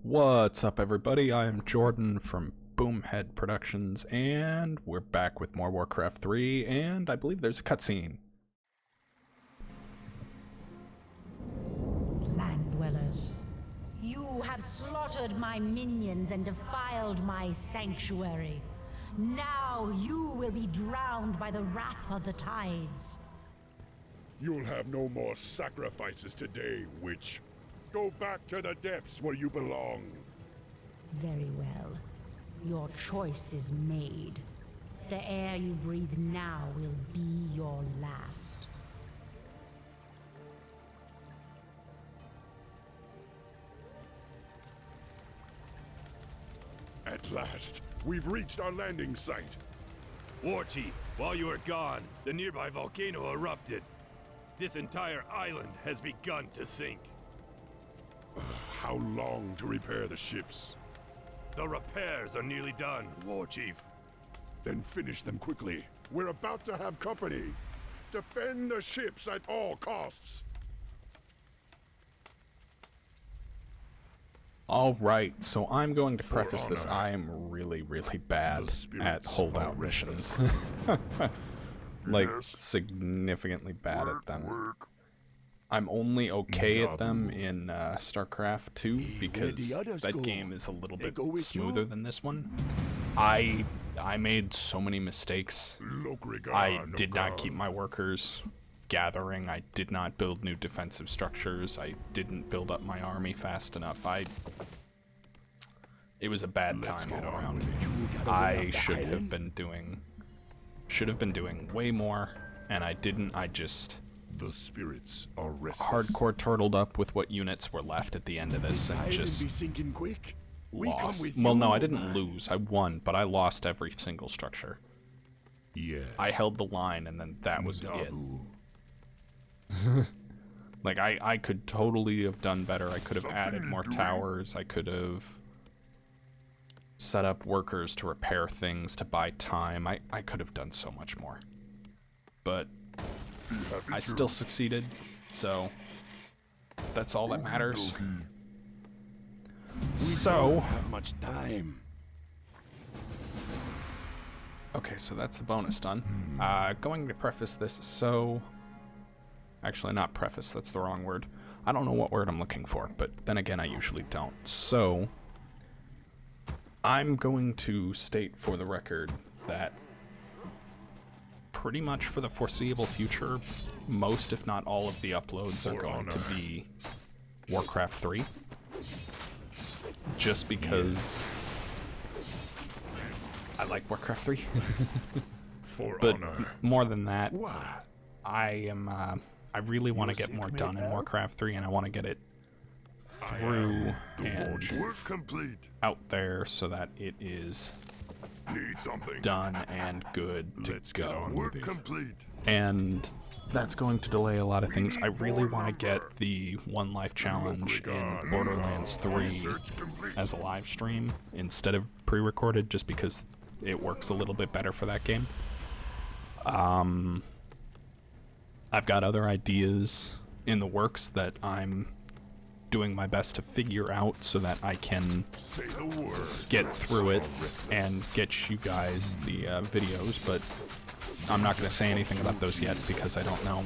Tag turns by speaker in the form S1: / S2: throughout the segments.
S1: What's up, everybody? I am Jordan from Boomhead Productions, and we're back with more Warcraft 3, and I believe there's a cutscene.
S2: Land dwellers, you have slaughtered my minions and defiled my sanctuary. Now you will be drowned by the wrath of the tides.
S3: You'll have no more sacrifices today, witch. Go back to the depths where you belong.
S2: Very well. Your choice is made. The air you breathe now will be your last.
S3: At last, we've reached our landing site.
S4: Warchief, while you were gone, the nearby volcano erupted. This entire island has begun to sink.
S3: How long to repair the ships?
S4: The repairs are nearly done, Warchief.
S3: Then finish them quickly. We're about to have company. Defend the ships at all costs.
S1: Alright, so I'm going to preface this. I am really bad at holdout missions. Like, significantly bad at them. I'm only okay at them in StarCraft 2 because that game is a little bit smoother than this one. I made so many mistakes. I did not keep my workers gathering. I did not build new defensive structures. I didn't build up my army fast enough. It was a bad time all around. I should have been doing way more, and I didn't.
S3: The spirits are restless.
S1: Hardcore turtled up with what units were left at the end of this and just
S3: sinking quick.
S1: lost. Well, no, I didn't lose. I won, but I lost every single structure.
S3: Yes.
S1: I held the line, and then that was it. Like, I could totally have done better. I could have added more towers. I could have set up workers to repair things, to buy time. I could have done so much more. But I still succeeded, so that's all that matters. So,
S3: Have much time.
S1: okay, so that's the bonus done. Going to preface this, so... Actually, not preface, that's the wrong word. I don't know what word I'm looking for, but then again, I usually don't. So, I'm going to state for the record that pretty much for the foreseeable future, most if not all of the uploads are going to be Warcraft 3. Just because I like Warcraft 3. But more than that, I really want to get more done in Warcraft 3, and I want to get it through and out there so that it is done and good to go. And that's going to delay a lot of things. I really want to get the One Life Challenge in Borderlands 3 as a live stream instead of pre-recorded, just because it works a little bit better for that game. I've got other ideas in the works that I'm doing my best to figure out so that I can get through it and get you guys the videos, but I'm not going to say anything about those yet because I don't know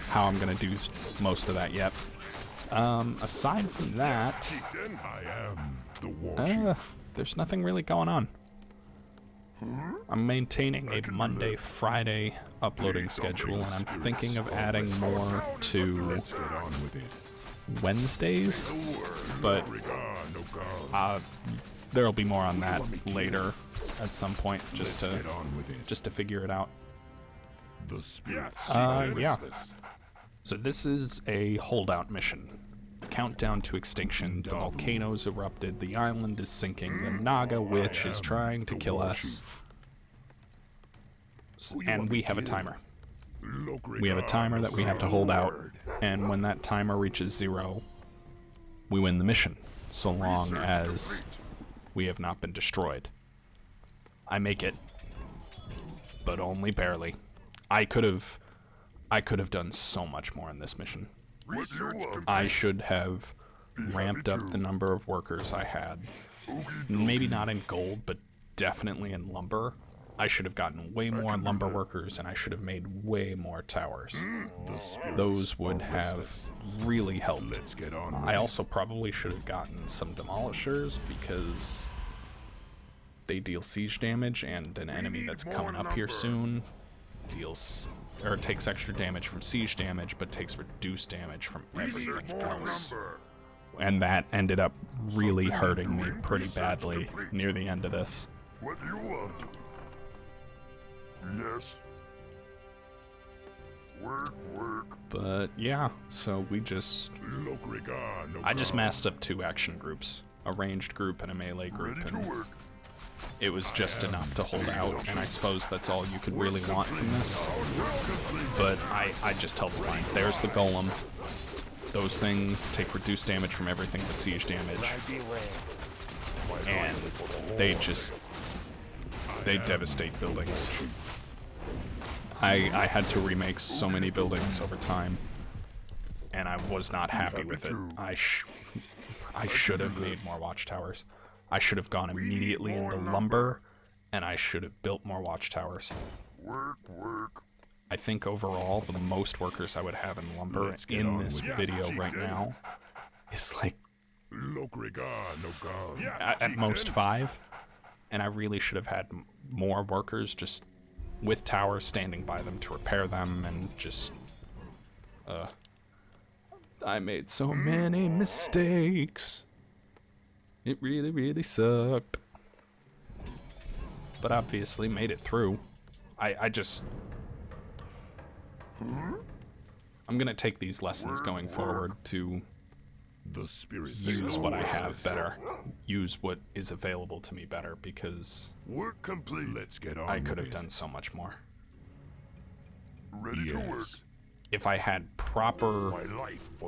S1: how I'm going to do most of that yet. Aside from that, there's nothing really going on. I'm maintaining a Monday, Friday uploading schedule, and I'm thinking of adding more to Wednesdays, but there'll be more on that later at some point, just to figure it out. Yeah. So this is a holdout mission. Countdown to extinction. The volcano's erupted. The island is sinking. The Naga witch is trying to kill us. And we have a timer. We have a timer that we have to hold out. And when that timer reaches 0, we win the mission. So long as we have not been destroyed. I make it. But only barely. I could have done so much more in this mission. I should have ramped up the number of workers I had. Maybe not in gold, but definitely in lumber. I should have gotten way more lumber workers, and I should have made way more towers. Those would have really helped. I also probably should have gotten some demolishers because they deal siege damage, and an enemy that's coming up here soon takes extra damage from siege damage, but takes reduced damage from everything else. And that ended up really hurting me pretty badly near the end of this.
S3: What do you want? Yes. Work.
S1: But yeah, so I just massed up 2 action groups, a ranged group and a melee group, and it was just enough to hold out, and I suppose that's all you could really want from this. But I just held the line. There's the golem. Those things take reduced damage from everything but siege damage. And they devastate buildings. I had to remake so many buildings over time, and I was not happy with it. I should have made more watchtowers. I should have gone immediately into lumber, and I should have built more watchtowers. I think overall, the most workers I would have in lumber in this video right now is like at most 5, and I really should have had more workers just with towers standing by them to repair them, and just I made so many mistakes. It really sucked, but obviously made it through. I'm gonna take these lessons going forward to use what I have better, use what is available to me better, because
S3: Work complete. Let's get on.
S1: I could have done so much more.
S3: Ready to work.
S1: If I had proper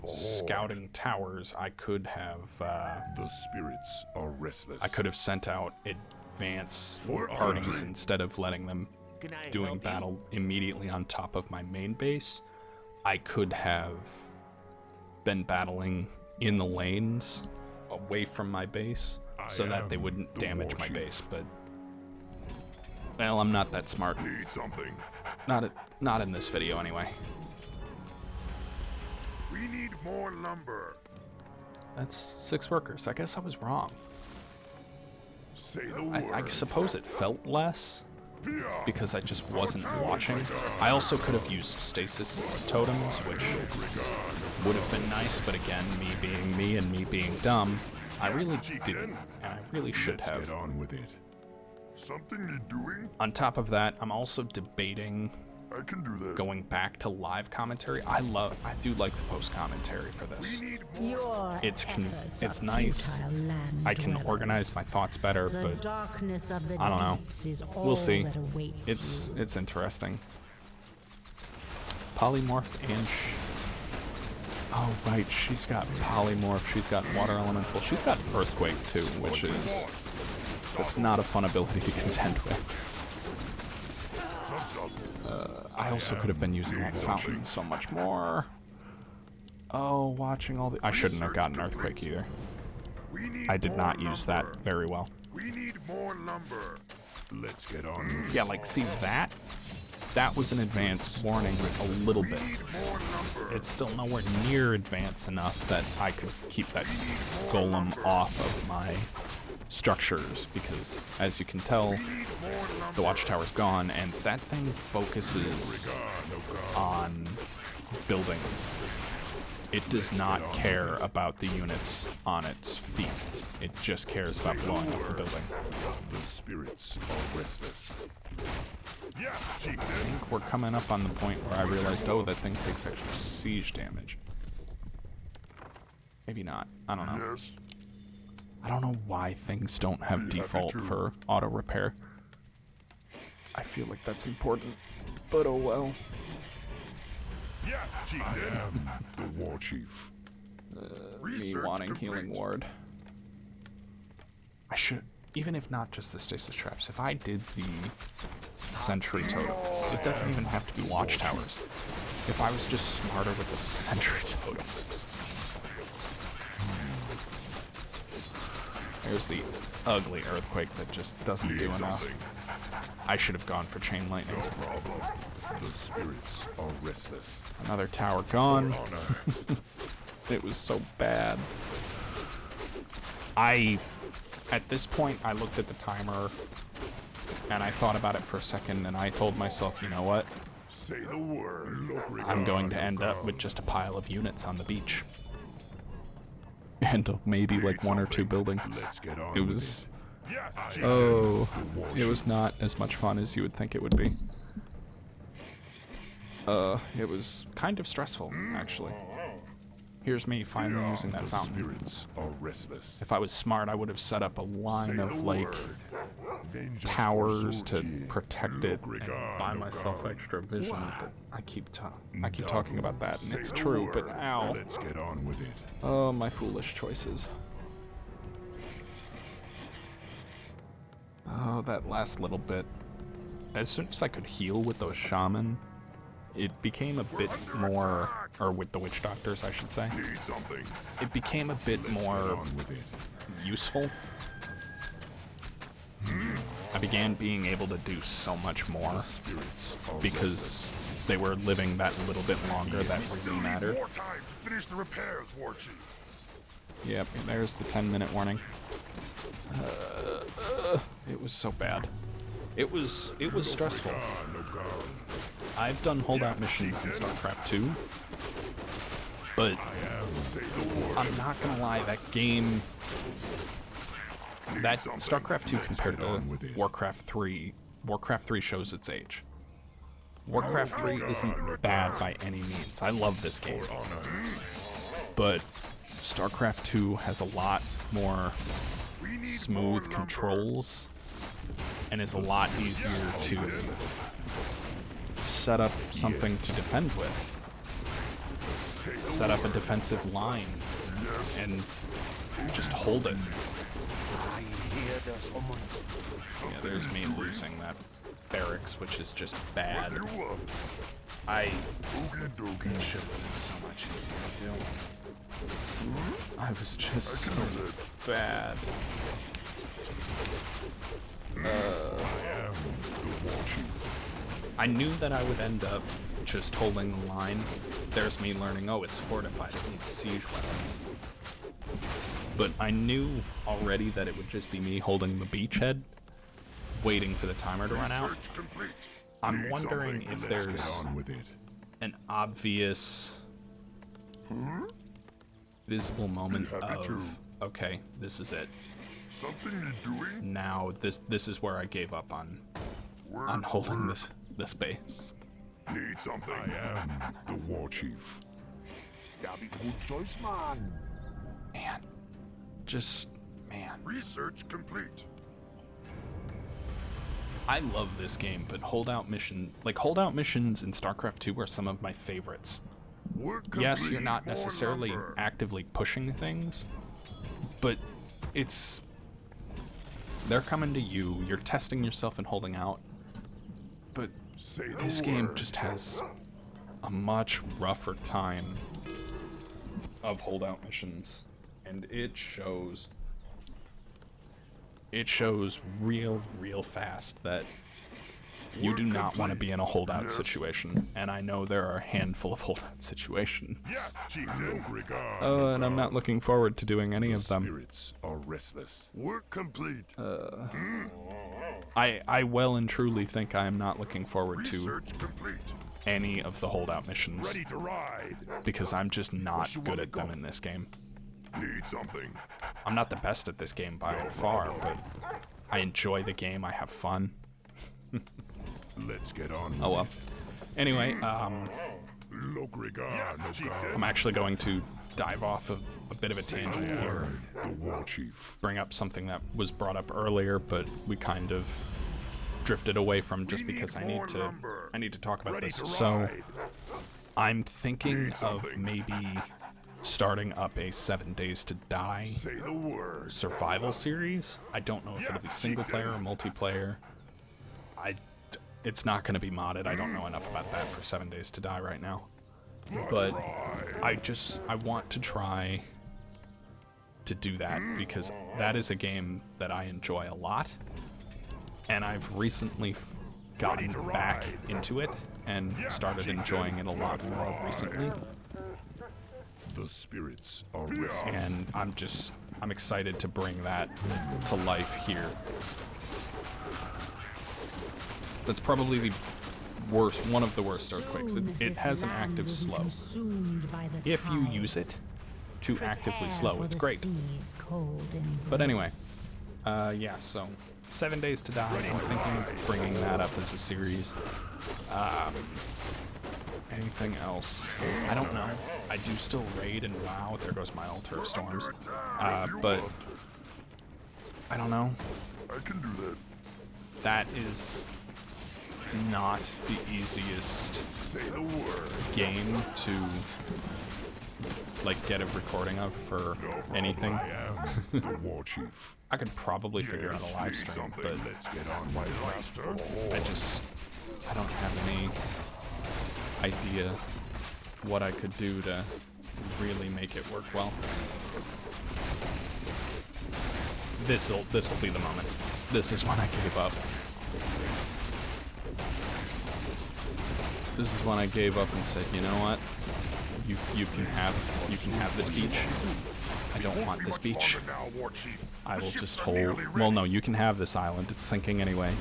S1: scouting towers, I could have
S3: The spirits are restless.
S1: I could have sent out advance parties instead of letting them doing battle immediately on top of my main base. I could have been battling in the lanes away from my base so that they wouldn't damage my base, but well, I'm not that smart.
S3: Need something.
S1: Not in this video anyway.
S3: We need more lumber.
S1: That's 6 workers. I guess I was wrong.
S3: Say the word.
S1: I suppose it felt less because I just wasn't watching. I also could have used stasis totems, which would have been nice, but again, me being me and me being dumb, I really didn't, and I really should have.
S3: Get on with it. Something need doing?
S1: On top of that, I'm also debating
S3: I can do that.
S1: going back to live commentary. I do like the post commentary for this. It's nice. I can organize my thoughts better, but I don't know. We'll see. It's interesting. Polymorph and oh right, she's got polymorph. She's got water elemental. She's got earthquake too, which is that's not a fun ability to contend with. I also could have been using that fountain so much more. Oh, watching all the... I shouldn't have gotten Earthquake either. I did not use that very well.
S3: We need more lumber. Let's get on.
S1: Yeah, like, see that? That was an advanced warning a little bit. It's still nowhere near advanced enough that I could keep that golem off of my structures, because as you can tell, the watchtower's gone, and that thing focuses on buildings. It does not care about the units on its feet. It just cares about blowing up the building.
S3: The spirits are restless.
S1: I think we're coming up on the point where I realized, oh, that thing takes extra siege damage. Maybe not. I don't know.
S3: Yes.
S1: I don't know why things don't have default for auto repair. I feel like that's important, but oh well.
S3: Yes, Chief. I am the war chief.
S1: Me wanting healing ward. I should, even if not just the stasis traps, if I did the sentry totem, it doesn't even have to be watchtowers. If I was just smarter with the sentry totems. There's the ugly earthquake that just doesn't do enough. I should have gone for chain lightning.
S3: No problem. The spirits are restless.
S1: Another tower gone. It was so bad. At this point, I looked at the timer and I thought about it for a second, and I told myself, you know what?
S3: Say the word.
S1: I'm going to end up with just a pile of units on the beach. And maybe like 1 or 2 buildings. It was... Oh, it was not as much fun as you would think it would be. It was kind of stressful, actually. Here's me finally using that fountain.
S3: Spirits are restless.
S1: If I was smart, I would have set up a line of, like, towers to protect it and buy myself extra vision, but I keep talking about that, and it's true, but ow.
S3: Let's get on with it.
S1: Oh, my foolish choices. Oh, that last little bit. As soon as I could heal with those shaman, it became a bit more, or with the witch doctors, I should say.
S3: Need something.
S1: It became a bit more useful. I began being able to do so much more because they were living that little bit longer. That really mattered.
S3: More time to finish the repairs, War Chief.
S1: Yep, there's the 10-minute warning. It was so bad. It was stressful. I've done holdout missions in StarCraft 2, but I'm not gonna lie, that game, that StarCraft 2 compared to Warcraft 3, Warcraft 3 shows its age. Warcraft 3 isn't bad by any means. I love this game, but StarCraft 2 has a lot more smooth controls and is a lot easier to set up something to defend with. Set up a defensive line and just hold it. Yeah, there's me losing that barracks, which is just bad. It should have been so much easier to do. I was just so bad. I knew that I would end up just holding the line. There's me learning, oh, it's fortified, it needs siege weapons. But I knew already that it would just be me holding the beachhead, waiting for the timer to run out. I'm wondering if there's an obvious, visible moment of, okay, this is it.
S3: Something you're doing?
S1: Now this is where I gave up on holding this base.
S3: Need something? I am the War Chief.
S5: That'd be good choice, man.
S1: Man.
S3: Research complete.
S1: I love this game, but holdout missions in StarCraft 2 are some of my favorites. Yes, you're not necessarily actively pushing things, but they're coming to you, you're testing yourself and holding out, but this game just has a much rougher time of holdout missions, and it shows real fast that you do not want to be in a holdout situation, and I know there are a handful of holdout situations.
S3: Yes, Chieftain.
S1: And I'm not looking forward to doing any of them.
S3: Spirits are restless. Work complete.
S1: I well and truly think I am not looking forward to
S3: Research complete.
S1: any of the holdout missions
S3: Ready to ride.
S1: because I'm just not good at them in this game.
S3: Need something.
S1: I'm not the best at this game by far, but I enjoy the game, I have fun.
S3: Let's get on.
S1: Oh well. Anyway, I'm actually going to dive off of a bit of a tangent here.
S3: The War Chief.
S1: Bring up something that was brought up earlier, but we kind of drifted away from just because I need to talk about this. So I'm thinking of maybe starting up a 7 Days to Die survival series. I don't know if it'll be single player or multiplayer. It's not going to be modded. I don't know enough about that for 7 Days to Die right now. But I want to try to do that, because that is a game that I enjoy a lot, and I've recently gotten back into it and started enjoying it a lot more recently.
S3: The spirits are restless.
S1: And I'm excited to bring that to life here. That's probably the worst, one of the worst earthquakes. It has an active slow. If you use it to actively slow, it's great. But anyway, yeah, so 7 Days to Die. I'm thinking of bringing that up as a series. Anything else? I don't know. I do still raid and WoW. There goes my Altar of Storms. But I don't know.
S3: I can do that.
S1: That is not the easiest game to like get a recording of for anything.
S3: I am the war chief.
S1: I could probably figure out a live stream, but
S3: Let's get on, my master.
S1: I don't have any idea what I could do to really make it work well. This'll be the moment. This is when I gave up. This is when I gave up and said, you know what? You can have this beach. I don't want this beach. I will just hold. Well, no, you can have this island. It's sinking anyway.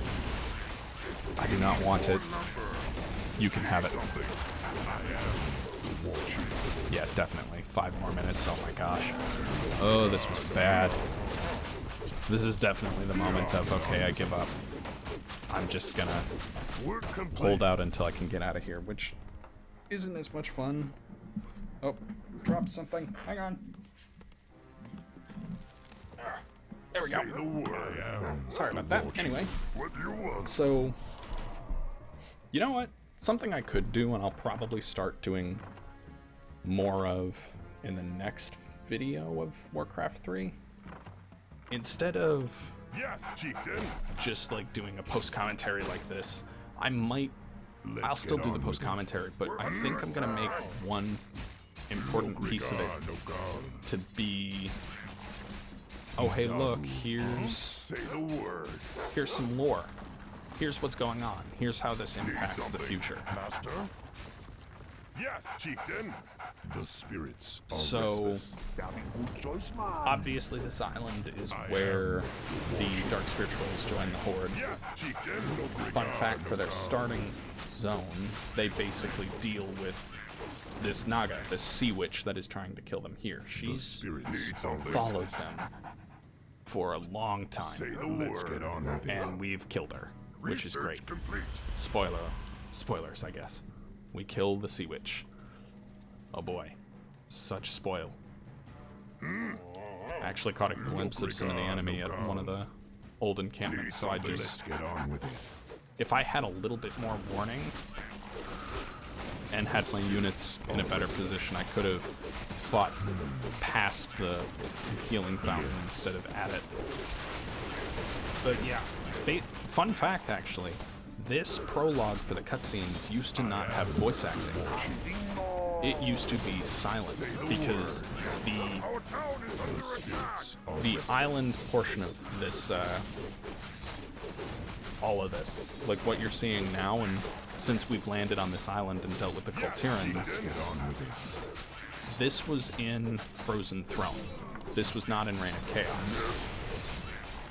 S1: I do not want it. You can have it. Yeah, definitely. 5 more minutes. Oh my gosh. Oh, this was bad. This is definitely the moment of, okay, I give up. I'm just gonna hold out until I can get out of here, which isn't as much fun. Oh, dropped something. Hang on. There we go. Sorry about that. Anyway, so, you know what? Something I could do, and I'll probably start doing more of in the next video of Warcraft 3. Instead of just like doing a post-commentary like this, I'll still do the post-commentary, but I think I'm gonna make one important piece of it to be, oh hey look, here's some lore. Here's what's going on. Here's how this impacts the future.
S3: Master? Yes, chieftain. The spirits are
S1: So,
S3: restless.
S1: obviously this island is where the Dark Spirituals join the Horde.
S3: Yes, chieftain.
S1: Fun fact, for their starting zone, they basically deal with this Naga, this sea witch that is trying to kill them here. She's followed them for a long time,
S3: Let's get on with it.
S1: and we've killed her, which is great. Spoilers, I guess. We kill the sea witch. Oh boy, such spoil. I actually caught a glimpse of some of the enemy at one of the old encampments, so I just,
S3: Get on with it.
S1: if I had a little bit more warning and had my units in a better position, I could have fought past the healing fountain instead of at it. But yeah, fun fact actually, this prologue for the cutscenes used to not have voice acting. It used to be silent because the island portion of this, all of this, like what you're seeing now, and since we've landed on this island and dealt with the Kultirans, this was in Frozen Throne. This was not in Reign of Chaos.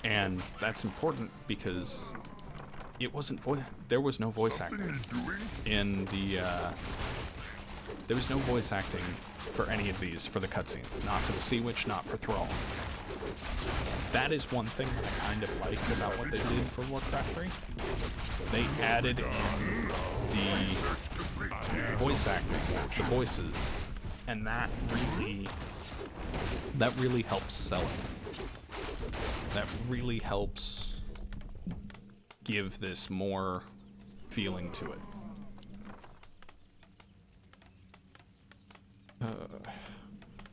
S1: And that's important because it wasn't there was no voice acting in the, there was no voice acting for any of these for the cutscenes. Not for the Sea Witch, not for Thrall. That is one thing that I kind of liked about what they did for Warcraft 3. They added in the voice acting, the voices, and that really helps sell it. That really helps give this more feeling to it.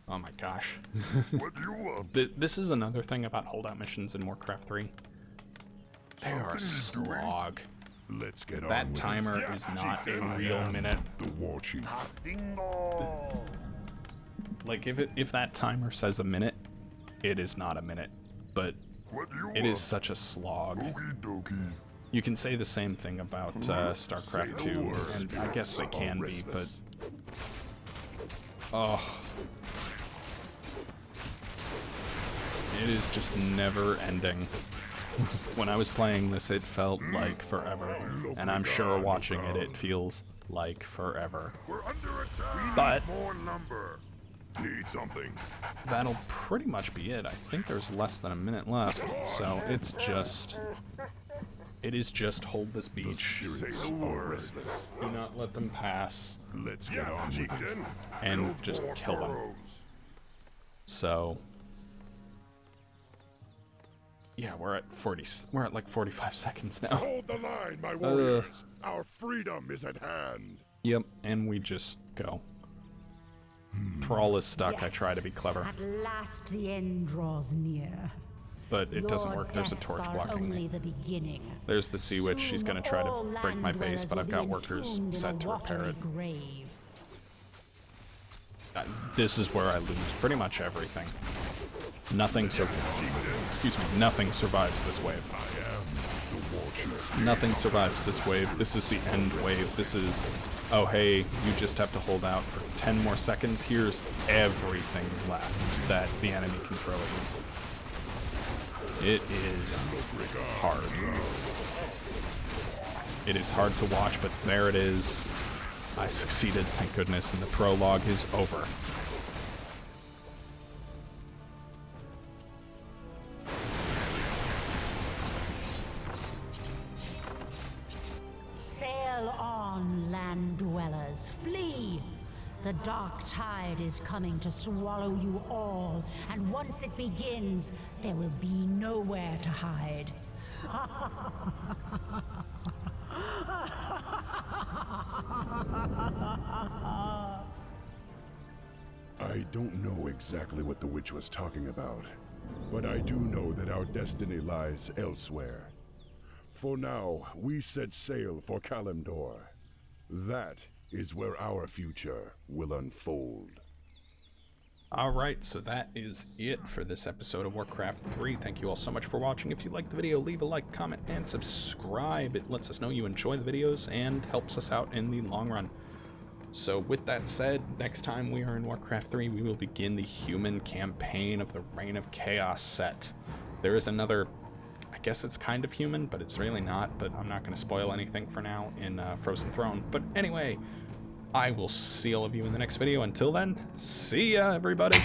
S1: Oh my gosh.
S3: What do you want?
S1: This is another thing about holdout missions in Warcraft 3. They are a slog.
S3: Let's get on
S1: That
S3: with
S1: timer
S3: it.
S1: is not a real minute.
S3: The war chief.
S1: Like if that timer says a minute, it is not a minute, but it is such a slog. You can say the same thing about StarCraft 2, and I guess they can be, but... Oh. It is just never ending. When I was playing this, it felt like forever, and I'm sure watching it, it feels like forever. But
S3: need something.
S1: That'll pretty much be it. I think there's less than a minute left, so it's just... It is just hold this beach. Do not let them pass.
S3: Let's get on, chieftain.
S1: And just kill them. So... Yeah, we're at like 45 seconds now.
S3: Hold the line, my warriors. Our freedom is at hand.
S1: Yep, and we just go. Prawl is stuck.
S2: Yes,
S1: I try to be clever.
S2: At last the end draws near.
S1: But it doesn't work. There's a torch blocking me.
S2: The beginning.
S1: There's the Sea Witch. She's going to try to break my base, but I've got workers set to repair it. This is where I lose pretty much everything. Nothing nothing survives this wave. Nothing survives this wave. This is the end wave. This is, oh hey, you just have to hold out for 10 more seconds. Here's everything left that the enemy can throw at you. It is hard. It is hard to watch, but there it is. I succeeded, thank goodness, and the prologue is over.
S2: Sail on, land dwellers, flee! The dark tide is coming to swallow you all, and once it begins, there will be nowhere to hide.
S3: I don't know exactly what the witch was talking about, but I do know that our destiny lies elsewhere. For now, we set sail for Kalimdor. That is where our future will unfold.
S1: Alright, so that is it for this episode of Warcraft 3. Thank you all so much for watching. If you liked the video, leave a like, comment, and subscribe. It lets us know you enjoy the videos and helps us out in the long run. So with that said, next time we are in Warcraft 3, we will begin the human campaign of the Reign of Chaos set. There is another, I guess it's kind of human, but it's really not, but I'm not going to spoil anything for now in Frozen Throne. But anyway, I will see all of you in the next video. Until then, see ya, everybody!